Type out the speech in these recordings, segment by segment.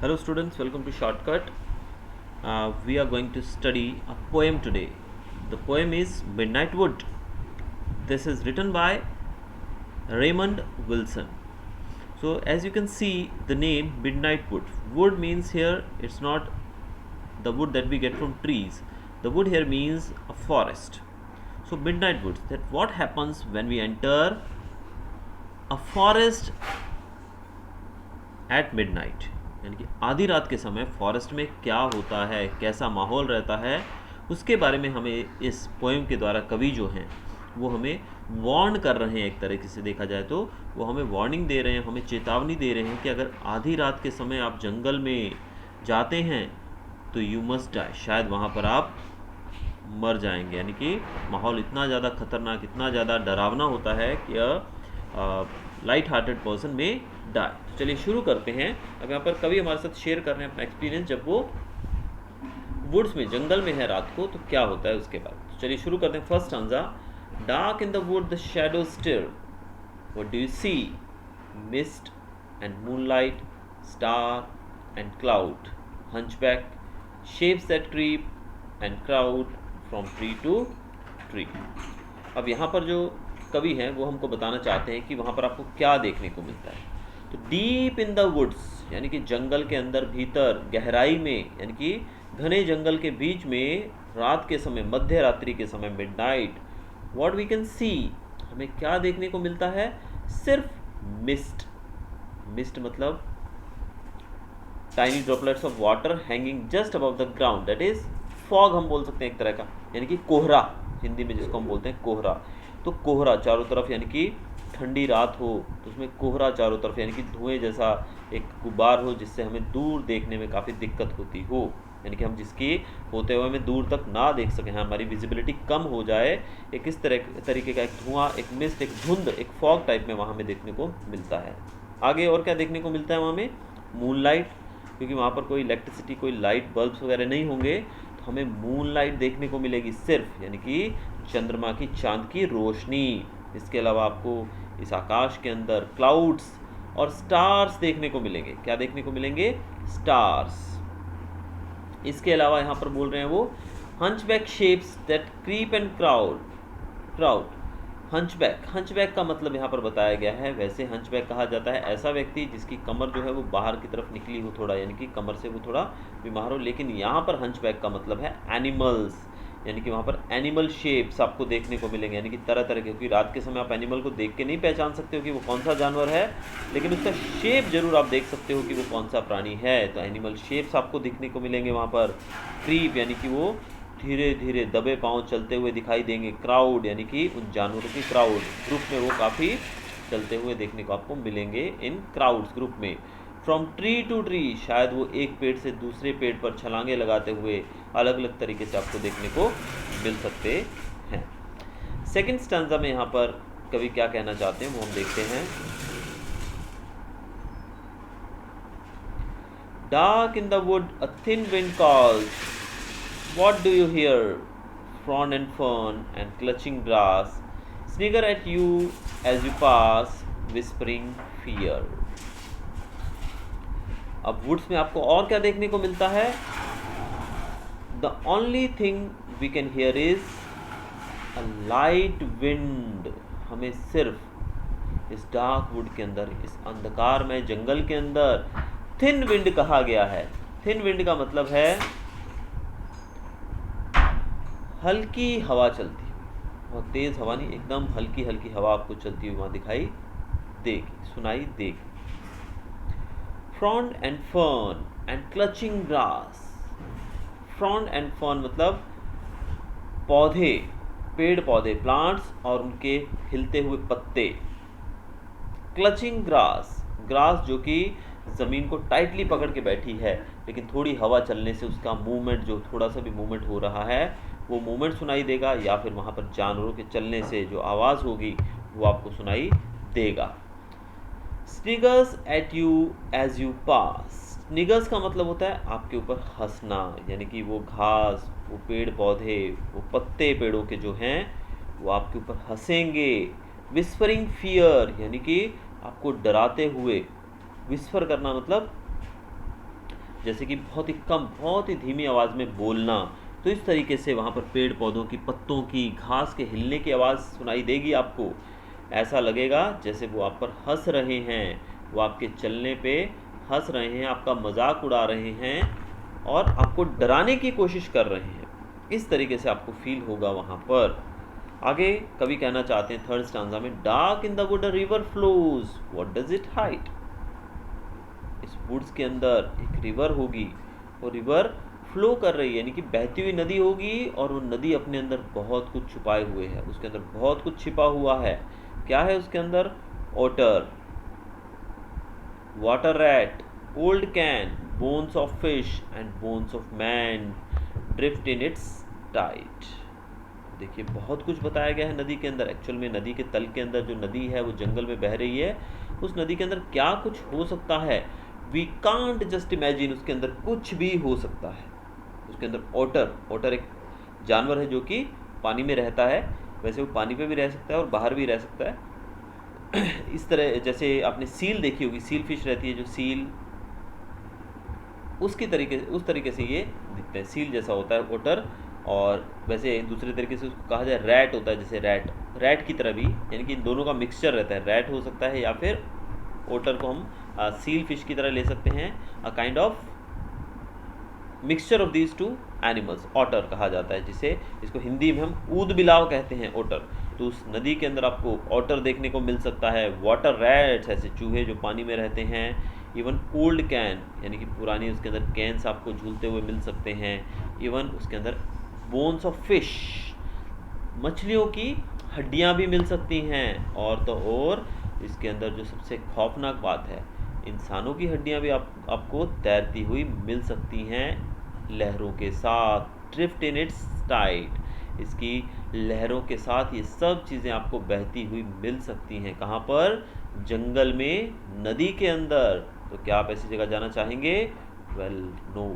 Hello students, welcome to Shortcut. We are going to study a poem today. The poem is Midnight Wood. This is written by Raymond Wilson. So as you can see the name Midnight Wood. Wood means here it's not the wood that we get from trees. The wood here means a forest. So midnight woods, that what happens when we enter a forest at midnight, यानी कि आधी रात के समय forest में क्या होता है, कैसा माहौल रहता है, उसके बारे में हमें इस पोएम के द्वारा कवि जो हैं वो हमें वार्न कर रहे हैं। एक तरीके से देखा जाए तो वो हमें वार्निंग दे रहे हैं, हमें चेतावनी दे रहे हैं कि अगर आधी रात के समय आप जंगल में जाते हैं तो यू मस्ट डाई, शायद वहाँ पर आप मर जाएंगे। यानी कि माहौल इतना ज़्यादा खतरनाक, इतना ज़्यादा डरावना होता है कि लाइट हार्टेड पर्सन में डाई। तो चलिए शुरू करते हैं। अब यहाँ पर कवि हमारे साथ शेयर कर रहे हैं अपना एक्सपीरियंस, जब वो वुड्स में, जंगल में है रात को तो क्या होता है उसके बाद। तो चलिए शुरू करते हैं। First stanza, dark in the wood the shadow stir, what do you see, mist and moonlight, star and cloud, hunchback, shapes that creep and crowd from tree to tree. अब यहाँ पर जो कवि हैं वो हमको बताना चाहते हैं कि वहाँ पर आपको क्या देखने को मिलता है। तो डीप इन द वुड्स, यानी कि जंगल के अंदर, भीतर, गहराई में, यानी कि घने जंगल के बीच में रात के समय, मध्य रात्रि के समय, midnight, what we can see, हमें क्या देखने को मिलता है, सिर्फ मिस्ट। मिस्ट मतलब tiny droplets of water hanging just above the ground, that is fog हम बोल सकते हैं एक तरह का, यानी कि कोहरा हिंदी में जिसको हम बोलते हैं कोहरा। तो कोहरा चारों तरफ, यानी कि ठंडी रात हो तो उसमें कोहरा चारों तरफ, यानी कि धुएं जैसा एक गुब्बार हो जिससे हमें दूर देखने में काफ़ी दिक्कत होती हो, यानी कि हम जिसकी होते हुए हमें दूर तक ना देख सकें, हमारी विजिबिलिटी कम हो जाए। एक इस तरीके का एक धुआं, एक मिस्ट, एक धुंध, एक फॉग टाइप में वहाँ हमें देखने को मिलता है। आगे और क्या देखने को मिलता है वहाँ में, मूनलाइट, क्योंकि वहाँ पर कोई इलेक्ट्रिसिटी, कोई लाइट बल्ब्स वगैरह नहीं होंगे तो हमें मूनलाइट देखने को मिलेगी सिर्फ, यानी कि चंद्रमा की, चांद की रोशनी। इसके अलावा आपको इस आकाश के अंदर क्लाउड्स और स्टार्स देखने को मिलेंगे। क्या देखने को मिलेंगे, स्टार्स। इसके अलावा यहाँ पर बोल रहे हैं वो hunchback shapes that creep and crowd. Hunchback, hunchback का मतलब यहाँ पर बताया गया है, वैसे हंचबैक कहा जाता है ऐसा व्यक्ति जिसकी कमर जो है वो बाहर की तरफ निकली हो थोड़ा, यानी कि कमर से वो थोड़ा बीमार हो। लेकिन यहाँ पर हंचबैक का मतलब है एनिमल्स, यानी कि वहाँ पर एनिमल शेप्स आपको देखने को मिलेंगे, यानी कि तरह तरह के, क्योंकि रात के समय आप एनिमल को देख के नहीं पहचान सकते हो कि वो कौन सा जानवर है, लेकिन उसका शेप जरूर आप देख सकते हो कि वो कौन सा प्राणी है। तो एनिमल शेप्स आपको दिखने को मिलेंगे वहाँ पर। क्रीप, यानी कि वो धीरे धीरे दबे पांव चलते हुए दिखाई देंगे। क्राउड, यानी कि उन जानवरों की क्राउड, ग्रुप में वो काफ़ी चलते हुए देखने को आपको मिलेंगे इन क्राउड्स, ग्रुप में। फ्रॉम ट्री टू ट्री, शायद वो एक पेड़ से दूसरे पेड़ पर छलांगे लगाते हुए अलग अलग तरीके से आपको देखने को मिल सकते हैं। सेकंड स्टैंजा में यहाँ पर कवि क्या कहना चाहते हैं वो हम देखते हैं। Dark in the would a thin wind calls, what do you hear? Frond and fern and clutching grass snigger at you as you pass, whispering fear. अब वुड्स में आपको और क्या देखने को मिलता है, The only thing we can hear is a light wind. हमें सिर्फ इस डार्क वुड के अंदर, इस अंधकार में जंगल के अंदर थिन विंड कहा गया है। थिन विंड का मतलब है हल्की हवा चलती हुई, बहुत तेज़ हवा नहीं, एकदम हल्की हल्की हवा आपको चलती हुई वहाँ दिखाई देगी, सुनाई देगी। Frond and fern and clutching grass. Frond and fern मतलब पौधे, पेड़ पौधे, प्लांट्स और उनके हिलते हुए पत्ते। क्लचिंग ग्रास, ग्रास जो कि ज़मीन को टाइटली पकड़ के बैठी है, लेकिन थोड़ी हवा चलने से उसका मूवमेंट, जो थोड़ा सा भी मूवमेंट हो रहा है वो मूवमेंट सुनाई देगा, या फिर वहाँ पर जानवरों के चलने से जो आवाज़ होगी वो आपको सुनाई देगा। Sniggers at you as you pass. Sniggers का मतलब होता है आपके ऊपर हंसना, यानी कि वो घास, वो पेड़ पौधे, वो पत्ते पेड़ों के जो हैं वो आपके ऊपर हंसेंगे। विस्परिंग फियर, यानी कि आपको डराते हुए, विस्पर करना मतलब जैसे कि बहुत ही कम, बहुत ही धीमी आवाज़ में बोलना, तो इस तरीके से वहाँ पर पेड़ पौधों की पत्तों की, घास के हिलने की आवाज़ सुनाई देगी आपको। ऐसा लगेगा जैसे वो आप पर हंस रहे हैं, वो आपके चलने पे हंस रहे हैं, आपका मजाक उड़ा रहे हैं और आपको डराने की कोशिश कर रहे हैं। इस तरीके से आपको फील होगा वहाँ पर। आगे कवि कहना चाहते हैं थर्ड स्टांजा में, dark in the would a river flows, what does it hide. इस वुड्स के अंदर एक रिवर होगी, और रिवर फ्लो कर रही है, यानी कि बहती हुई नदी होगी, और वो नदी अपने अंदर बहुत कुछ छुपाए हुए है, उसके अंदर बहुत कुछ छिपा हुआ है। क्या है उसके अंदर? Otter, water rat, old can, bones of fish and bones of man drift in its tide. देखिए बहुत कुछ बताया गया है नदी के अंदर। एक्चुअल में नदी के तल के अंदर जो नदी है वो जंगल में बह रही है, उस नदी के अंदर क्या कुछ हो सकता है, वी कांट जस्ट इमेजिन। उसके अंदर कुछ भी हो सकता है। उसके अंदर ओटर, ओटर एक जानवर है जो कि पानी में रहता है, वैसे वो पानी पे भी रह सकता है और बाहर भी रह सकता है। इस तरह जैसे आपने सील देखी होगी, सील फिश रहती है, जो सील उस तरीके से ये दिखते हैं, सील जैसा होता है ओटर। और वैसे दूसरे तरीके से उसको कहा जाए रैट होता है, जैसे रैट की तरह भी, यानी कि इन दोनों का मिक्सचर रहता है। रैट हो सकता है या फिर ओटर को हम सील फिश की तरह ले सकते हैं, a kind of mixture of these two animals, otter कहा जाता है जिसे, इसको हिंदी में हम ऊद बिलाव कहते हैं, ओटर। तो उस नदी के अंदर आपको ऑटर देखने को मिल सकता है, वाटर रैट्स, ऐसे चूहे जो पानी में रहते हैं, इवन ओल्ड कैन, यानी कि पुरानी उसके अंदर कैंस आपको झूलते हुए मिल सकते हैं, इवन उसके अंदर बोन्स ऑफ फिश, मछलियों की हड्डियां भी मिल सकती हैं, और तो और इसके अंदर जो सबसे खौफनाक बात है, इंसानों की हड्डियां भी आपको तैरती हुई मिल सकती हैं लहरों के साथ, ड्रिफ्ट इन इट्स टाइड। इसकी लहरों के साथ ये सब चीज़ें आपको बहती हुई मिल सकती हैं। कहाँ पर? जंगल में, नदी के अंदर। तो क्या आप ऐसी जगह जाना चाहेंगे? Well no.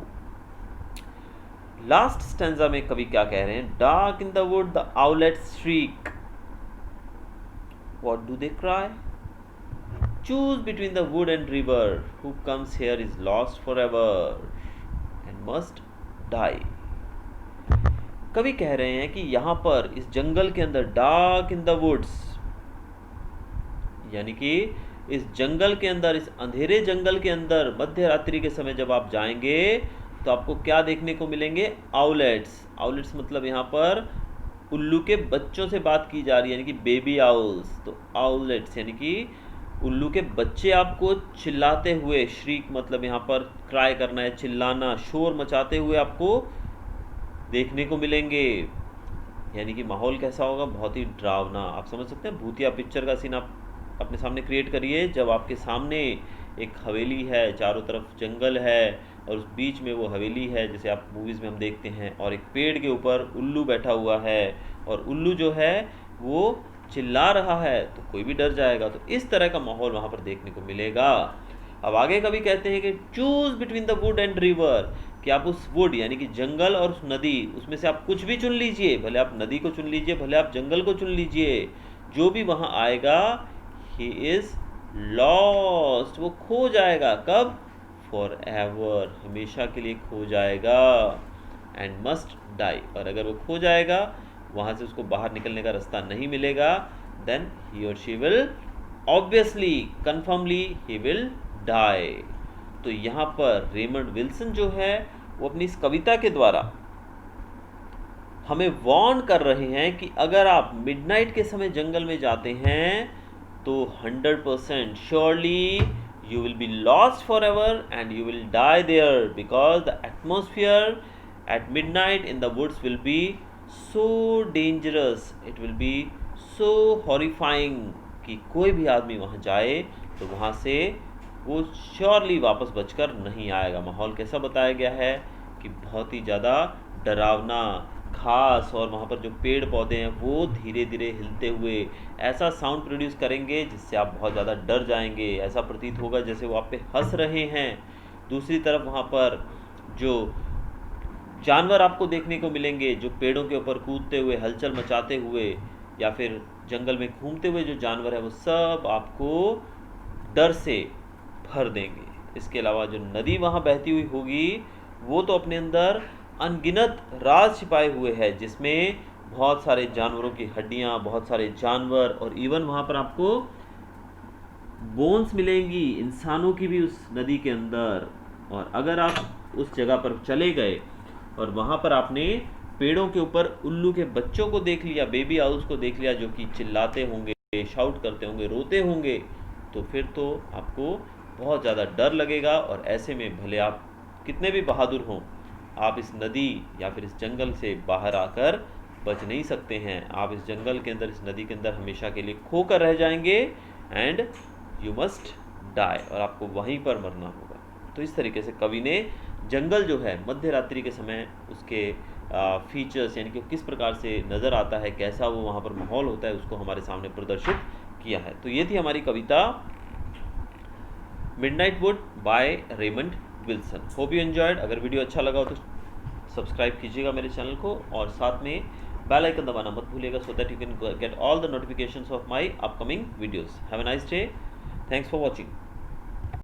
लास्ट स्टैंजा में कवि क्या कह रहे हैं? Dark in the wood the owlets shriek, what do they cry? Choose between the wood and river, who comes here is lost forever and must die. कवि कह रहे हैं कि यहाँ पर इस जंगल के अंदर, डार्क इन द वुड्स, यानी कि इस जंगल के अंदर, इस अंधेरे जंगल के अंदर मध्य रात्रि के समय जब आप जाएंगे तो आपको क्या देखने को मिलेंगे? आउलेट्स। आउलेट्स मतलब यहाँ पर उल्लू के बच्चों से बात की जा रही है, यानी कि बेबी आउल्स। तो आउलेट्स यानी कि उल्लू के बच्चे आपको चिल्लाते हुए, श्रीक मतलब यहाँ पर क्राई करना है, चिल्लाना, शोर मचाते हुए आपको देखने को मिलेंगे। यानी कि माहौल कैसा होगा? बहुत ही डरावना। आप समझ सकते हैं, भूतिया पिक्चर का सीन आप अपने सामने क्रिएट करिए, जब आपके सामने एक हवेली है, चारों तरफ जंगल है और उस बीच में वो हवेली है, जैसे आप मूवीज़ में हम देखते हैं, और एक पेड़ के ऊपर उल्लू बैठा हुआ है, और उल्लू जो है वो चिल्ला रहा है, तो कोई भी डर जाएगा। तो इस तरह का माहौल वहाँ पर देखने को मिलेगा। अब आगे कभी कहते हैं कि choose between the wood and river, कि आप उस वुड यानी कि जंगल और उस नदी, उसमें से आप कुछ भी चुन लीजिए, भले आप नदी को चुन लीजिए, भले आप जंगल को चुन लीजिए, जो भी वहाँ आएगा ही इज लॉस्ट, वो खो जाएगा। कब? फॉर एवर, हमेशा के लिए खो जाएगा। एंड मस्ट डाई, और अगर वो खो जाएगा, वहाँ से उसको बाहर निकलने का रास्ता नहीं मिलेगा, देन ही और she will obviously, confirmly he will die. तो यहाँ पर रेमंड विल्सन जो है वो अपनी इस कविता के द्वारा हमें वार्न कर रहे हैं कि अगर आप मिडनाइट के समय जंगल में जाते हैं तो 100% surely you will be lost forever and you will die there, because the atmosphere at midnight in the woods will be so dangerous, it will be so horrifying कि कोई भी आदमी वहाँ जाए तो वहाँ से वो श्योरली वापस बचकर नहीं आएगा। माहौल कैसा बताया गया है कि बहुत ही ज़्यादा डरावना, घास और वहाँ पर जो पेड़ पौधे हैं वो धीरे धीरे हिलते हुए ऐसा साउंड प्रोड्यूस करेंगे जिससे आप बहुत ज़्यादा डर जाएंगे। ऐसा प्रतीत होगा जैसे वो आप पे हंस रहे हैं। दूसरी तरफ वहाँ पर जो जानवर आपको देखने को मिलेंगे, जो पेड़ों के ऊपर कूदते हुए, हलचल मचाते हुए, या फिर जंगल में घूमते हुए जो जानवर है, वो सब आपको डर से भर देंगे। इसके अलावा जो नदी वहाँ बहती हुई होगी वो तो अपने अंदर अनगिनत राज छिपाए हुए है, जिसमें बहुत सारे जानवरों की हड्डियाँ, बहुत सारे जानवर, और इवन वहाँ पर आपको बोन्स मिलेंगी इंसानों की भी उस नदी के अंदर। और अगर आप उस जगह पर चले गए और वहाँ पर आपने पेड़ों के ऊपर उल्लू के बच्चों को देख लिया, बेबी आउल्स को देख लिया, जो कि चिल्लाते होंगे, शाउट करते होंगे, रोते होंगे, तो फिर तो आपको बहुत ज़्यादा डर लगेगा। और ऐसे में भले आप कितने भी बहादुर हों, आप इस नदी या फिर इस जंगल से बाहर आकर बच नहीं सकते हैं। आप इस जंगल के अंदर, इस नदी के अंदर हमेशा के लिए खोकर रह जाएंगे एंड यू मस्ट डाई, और आपको वहीं पर मरना होगा। तो इस तरीके से कवि ने जंगल जो है मध्य रात्रि के समय उसके फीचर्स, यानी कि किस प्रकार से नज़र आता है, कैसा वो वहाँ पर माहौल होता है, उसको हमारे सामने प्रदर्शित किया है। तो ये थी हमारी कविता midnight wood by Raymond Wilson. Hope you enjoyed. अगर वीडियो अच्छा लगा हो तो सब्सक्राइब कीजिएगा मेरे चैनल को, और साथ में बेल आइकन दबाना मत भूलिएगा, so that you can get all the notifications of my upcoming videos. Have a nice day. Thanks for watching.